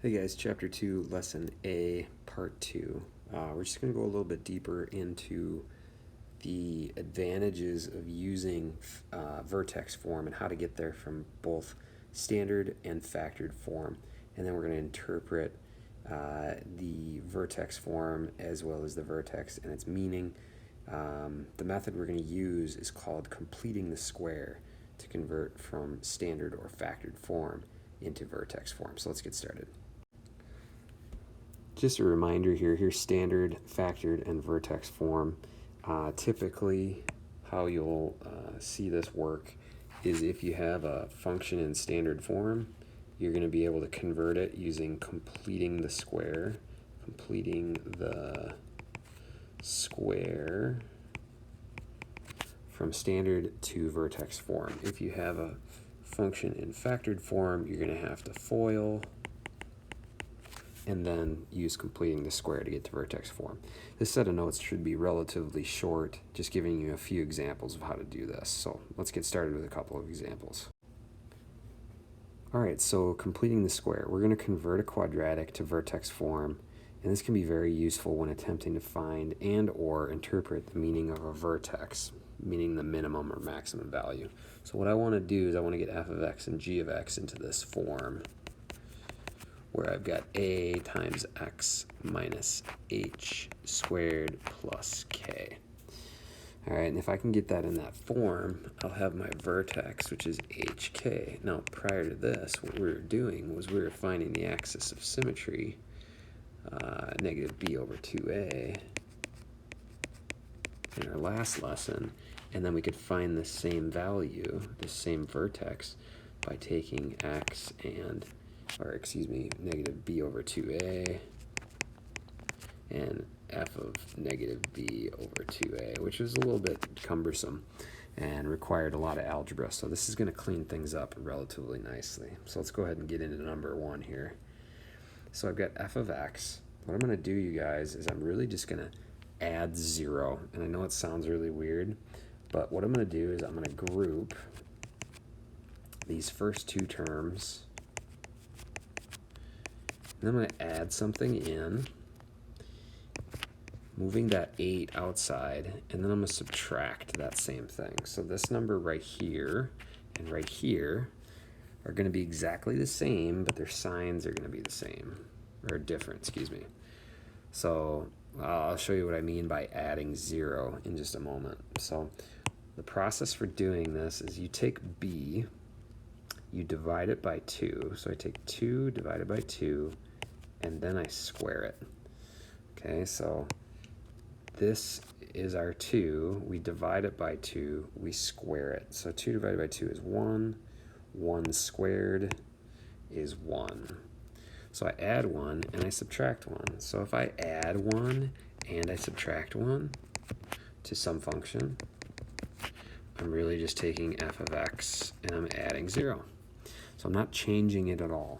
Hey guys, Chapter 2, Lesson A, Part 2. We're just going to go a little bit deeper into the advantages of using vertex form and how to get there from both standard and factored form. And then we're going to interpret the vertex form as well as the vertex and its meaning. The method we're going to use is called completing the square to convert from standard or factored form into vertex form. So let's get started. Just a reminder here, here's standard, factored, and vertex form. Typically, how you'll see this work is if you have a function in standard form, you're going to be able to convert it using completing the square from standard to vertex form. If you have a function in factored form, you're going to have to FOIL and then use completing the square to get to vertex form. This set of notes should be relatively short, just giving you a few examples of how to do this. So let's get started with a couple of examples. All right, so completing the square. We're going to convert a quadratic to vertex form, and this can be very useful when attempting to find and or interpret the meaning of a vertex, meaning the minimum or maximum value. So what I want to do is I want to get f of x and g of x into this form, where I've got a times x minus h squared plus k. All right, and if I can get that in that form, I'll have my vertex, which is hk. Now, prior to this, what we were doing was we were finding the axis of symmetry, negative b over 2a, in our last lesson, and then we could find the same value, the same vertex, by taking x and negative b over 2a and f of negative b over 2a, which was a little bit cumbersome and required a lot of algebra. So this is going to clean things up relatively nicely. So let's go ahead and get into number one here. So I've got f of x. What I'm going to do, you guys, is I'm really just going to add 0. And I know it sounds really weird, but what I'm going to do is I'm going to group these first two terms. And I'm going to add something in, moving that 8 outside, and then I'm going to subtract that same thing. So this number right here and right here are going to be exactly the same, but their signs are going to be the same, or different, excuse me. So I'll show you what I mean by adding 0 in just a moment. So the process for doing this is you take b, you divide it by 2. So I take 2 divided by 2, and then I square it. Okay, so this is our 2. We divide it by 2. We square it. So 2 divided by 2 is 1. 1 squared is 1. So I add 1 and I subtract 1. So if I add 1 and I subtract 1 to some function, I'm really just taking f of x and I'm adding 0. So I'm not changing it at all.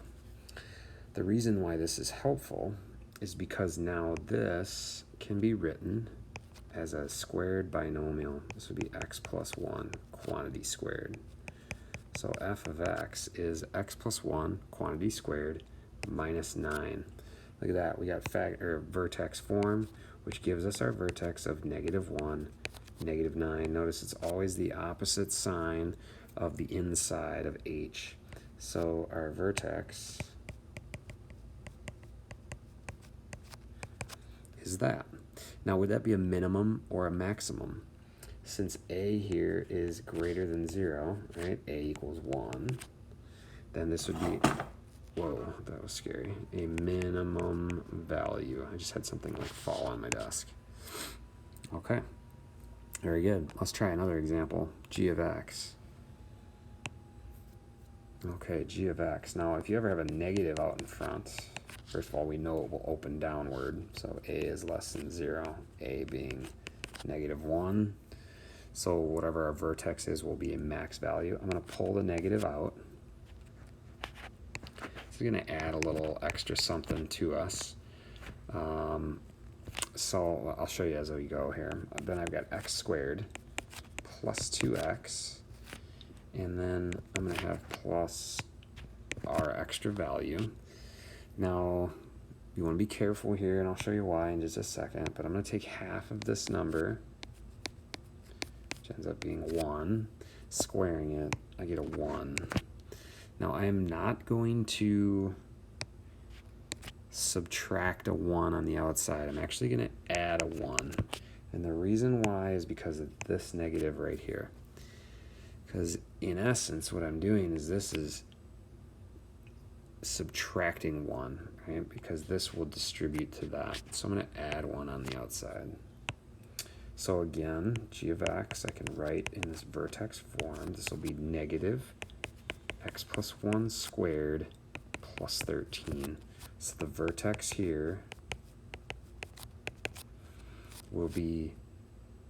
The reason why this is helpful is because now this can be written as a squared binomial. This would be x plus 1 quantity squared. So f of x is x plus 1 quantity squared minus 9. Look at that. We got vertex form, which gives us our vertex of negative 1, negative 9. Notice it's always the opposite sign of the inside of h. So our vertex is that. Now, would that be a minimum or a maximum? Since a here is greater than 0, right? A equals 1. Then this would be, whoa, that was scary, a minimum value. I just had something like fall on my desk. Okay, very good. Let's try another example, g of x. Okay, g of x. Now, if you ever have a negative out in front, first of all, we know it will open downward, so a is less than 0, a being negative 1. So whatever our vertex is will be a max value. I'm going to pull the negative out. It's going to add a little extra something to us. So I'll show you as we go here. Then I've got x squared plus 2x, and then I'm going to have plus our extra value. Now, you want to be careful here, and I'll show you why in just a second, but I'm going to take half of this number, which ends up being 1, squaring it, I get a 1. Now, I am not going to subtract a 1 on the outside. I'm actually going to add a 1. And the reason why is because of this negative right here. Because in essence, what I'm doing is this is subtracting 1, right? Because this will distribute to that. So I'm going to add 1 on the outside. So again, g of x I can write in this vertex form. This will be negative x plus 1 squared plus 13. So the vertex here will be,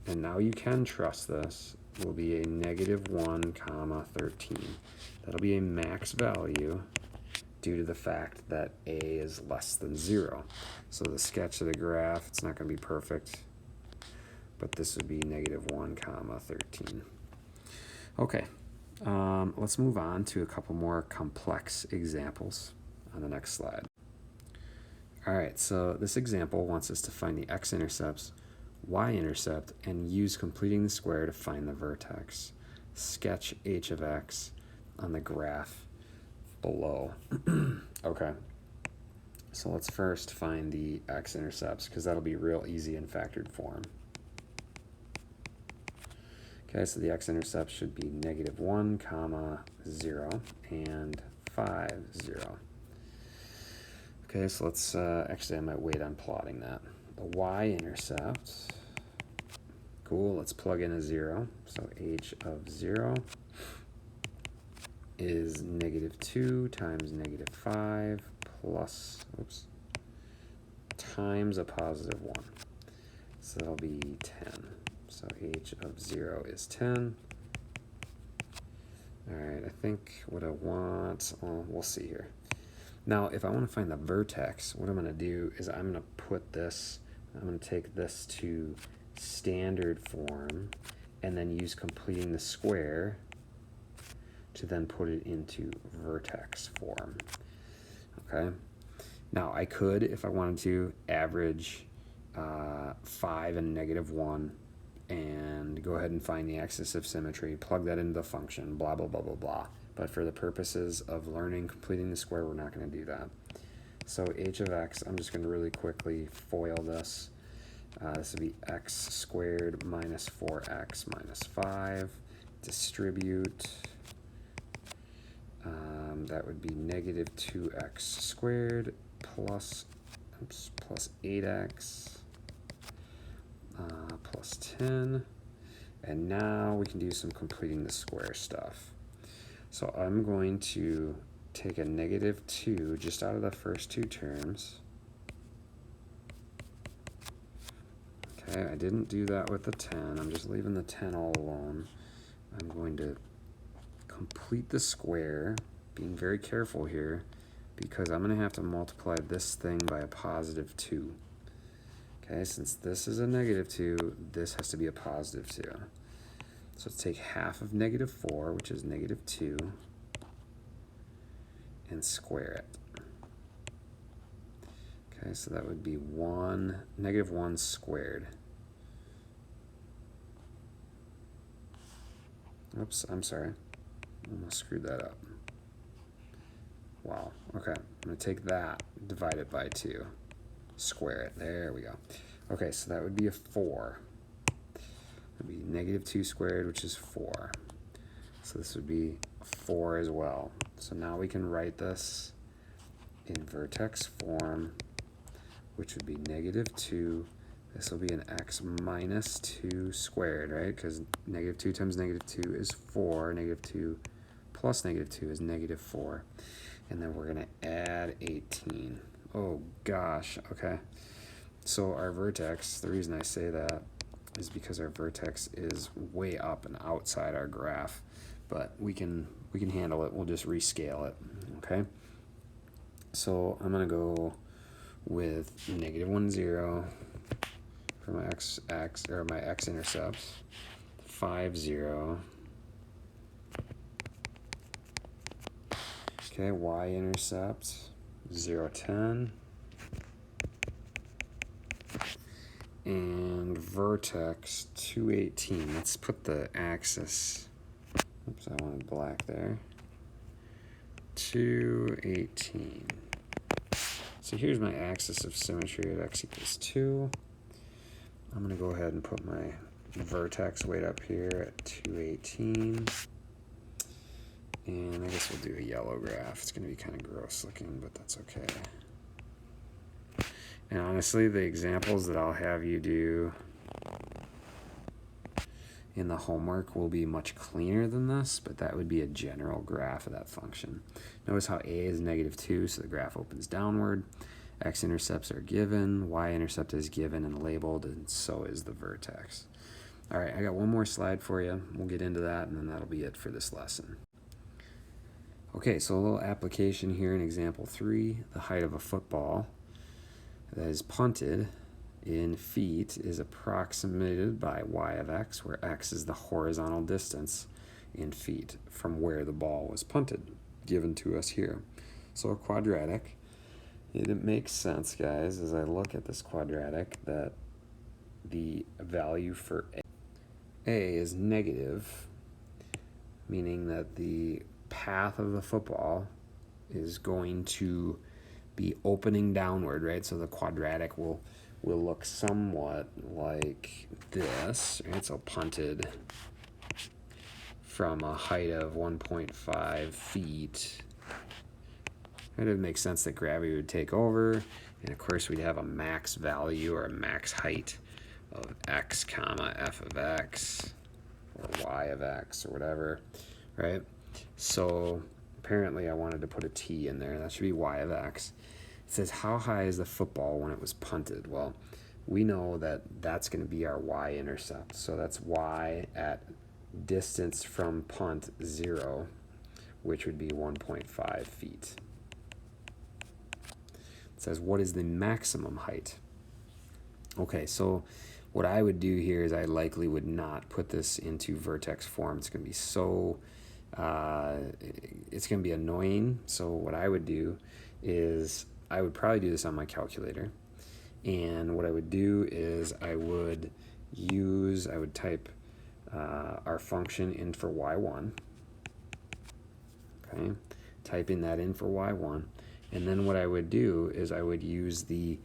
and now you can trust this, will be a negative 1 comma 13. That'll be a max value due to the fact that a is less than 0. So the sketch of the graph, it's not going to be perfect, but this would be negative 1 comma 13. Okay, let's move on to a couple more complex examples on the next slide. All right, so this example wants us to find the x-intercepts, y-intercept, and use completing the square to find the vertex. Sketch h of x on the graph below. Okay, so let's first find the x-intercepts, because that'll be real easy in factored form. Okay, so the x-intercept should be negative 1 comma 0 and 5, 0. Okay, so let's, actually I might wait on plotting that. The y-intercept, cool, let's plug in a 0. So h of 0 is negative 2 times negative 5 plus, oops, times a positive 1. So that'll be 10. So h of 0 is 10. All right, I think what I want, well, we'll see here. Now, if I want to find the vertex, what I'm going to do is I'm going to put this, I'm going to take this to standard form and then use completing the square to then put it into vertex form. Okay. Now, I could, if I wanted to, average 5 and negative 1 and go ahead and find the axis of symmetry, plug that into the function, blah, blah, blah, blah, blah. But for the purposes of learning completing the square, we're not going to do that. So h of x, I'm just going to really quickly FOIL this. This would be x squared minus 4x minus 5. Distribute. That would be negative 2x squared plus 8x plus 10. And now we can do some completing the square stuff. So I'm going to take a negative 2 just out of the first two terms. Okay, I didn't do that with the 10. I'm just leaving the 10 all alone. I'm going to complete the square, being very careful here, because I'm going to have to multiply this thing by a positive 2. Okay, since this is a negative 2, this has to be a positive 2. So let's take half of negative 4, which is negative 2, and square it. Okay, so that would be negative 1 squared. Oops, I'm sorry. I almost screwed that up. Wow, okay. I'm going to take that, divide it by 2, square it. There we go. Okay, so that would be a 4. That would be negative 2 squared, which is 4. So this would be 4 as well. So now we can write this in vertex form, which would be negative 2. This will be an x minus 2 squared, right? Because negative 2 times negative 2 is 4. Negative 2 plus negative 2 is negative 4. And then we're going to add 18. Oh, gosh. Okay. So our vertex, the reason I say that is because our vertex is way up and outside our graph. But we can handle it. We'll just rescale it. Okay? So I'm going to go with negative 1, 0 for my my x-intercepts, 5, 0. Okay, y-intercept, 0, 10. And vertex 218. Let's put the axis. Oops, I wanted black there. 218. So here's my axis of symmetry of x equals 2. I'm going to go ahead and put my vertex weight up here at 218. And I guess we'll do a yellow graph. It's going to be kind of gross looking, but that's okay. And honestly, the examples that I'll have you do in the homework will be much cleaner than this, but that would be a general graph of that function. Notice how a is -2, so the graph opens downward. X-intercepts are given, y-intercept is given and labeled, and so is the vertex. All right, I got one more slide for you. We'll get into that, and then that'll be it for this lesson. Okay, so a little application here in example 3. The height of a football that is punted in feet is approximated by y of x, where x is the horizontal distance in feet from where the ball was punted, given to us here. So a quadratic. It makes sense, guys, as I look at this quadratic, that the value for a is negative, meaning that the path of the football is going to be opening downward, right? So the quadratic will look somewhat like this, right? So punted from a height of 1.5 feet. It would make sense that gravity would take over, and of course we'd have a max value or a max height of x comma f of x or y of x or whatever, right? So apparently I wanted to put a t in there. That should be y of x. It says, how high is the football when it was punted? Well, we know that that's going to be our y-intercept. So that's y at distance from punt 0, which would be 1.5 feet. It says, what is the maximum height? Okay, so what I would do here is I likely would not put this into vertex form. It's going to be so, it's going to be annoying. So what I would do is I would probably do this on my calculator. And what I would do is I would type our function in for y1. Okay, typing that in for y1. And then what I would do is I would use the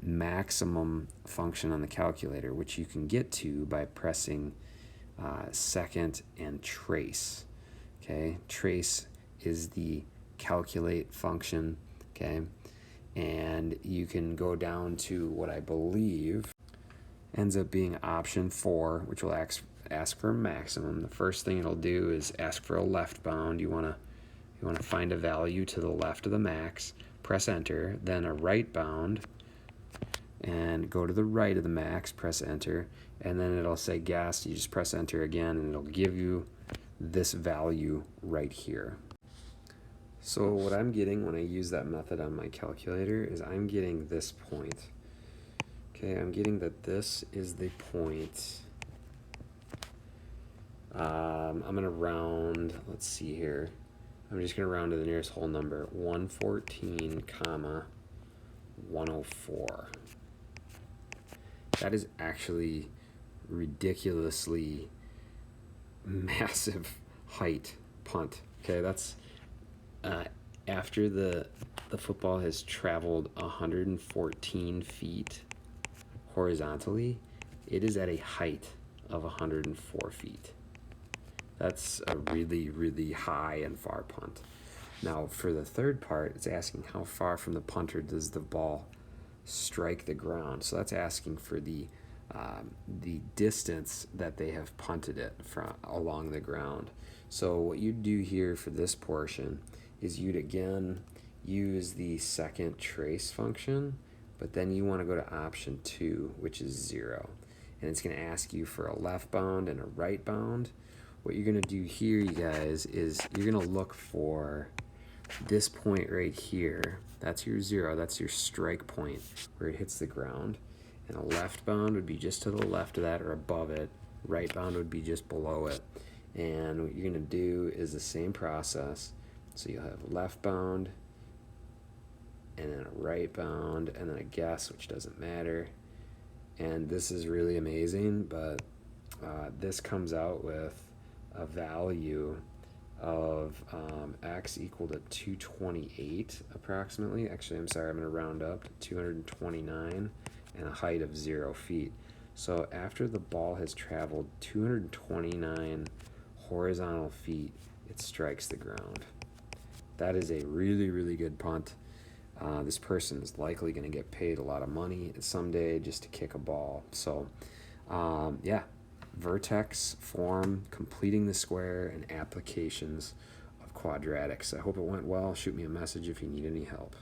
maximum function on the calculator, which you can get to by pressing second and trace. Okay, trace is the calculate function. Okay, and you can go down to what I believe ends up being option 4, which will ask for a maximum. The first thing it'll do is ask for a left bound. You want to find a value to the left of the max, press enter, then a right bound, and go to the right of the max, press enter, and then it'll say guess. You just press enter again, and it'll give you this value right here. So what I'm getting when I use that method on my calculator is I'm getting this point. Okay, I'm getting that this is the point. I'm going to round, let's see here. I'm just going to round to the nearest whole number, 114, comma, 104. That is actually ridiculously massive height punt. Okay, that's after the football has traveled 114 feet horizontally, it is at a height of 104 feet. That's a really, really high and far punt. Now, for the third part, it's asking how far from the punter does the ball strike the ground. So that's asking for the distance that they have punted it from along the ground. So what you'd do here for this portion is you'd again use the second trace function, but then you want to go to option 2, which is 0. And it's going to ask you for a left bound and a right bound. What you're going to do here, you guys, is you're going to look for this point right here. That's your 0. That's your strike point where it hits the ground. And a left bound would be just to the left of that or above it. Right bound would be just below it. And what you're going to do is the same process. So you'll have left bound and then a right bound, and then a guess, which doesn't matter. And this is really amazing, but this comes out with a value of x equal to 228 approximately. Actually, I'm sorry, I'm going to round up to 229 and a height of 0 feet. So after the ball has traveled 229 horizontal feet, it strikes the ground. That is a really, really good punt. This person is likely going to get paid a lot of money someday just to kick a ball. So, yeah, Vertex, form, completing the square, and applications of quadratics. I hope it went well. Shoot me a message if you need any help.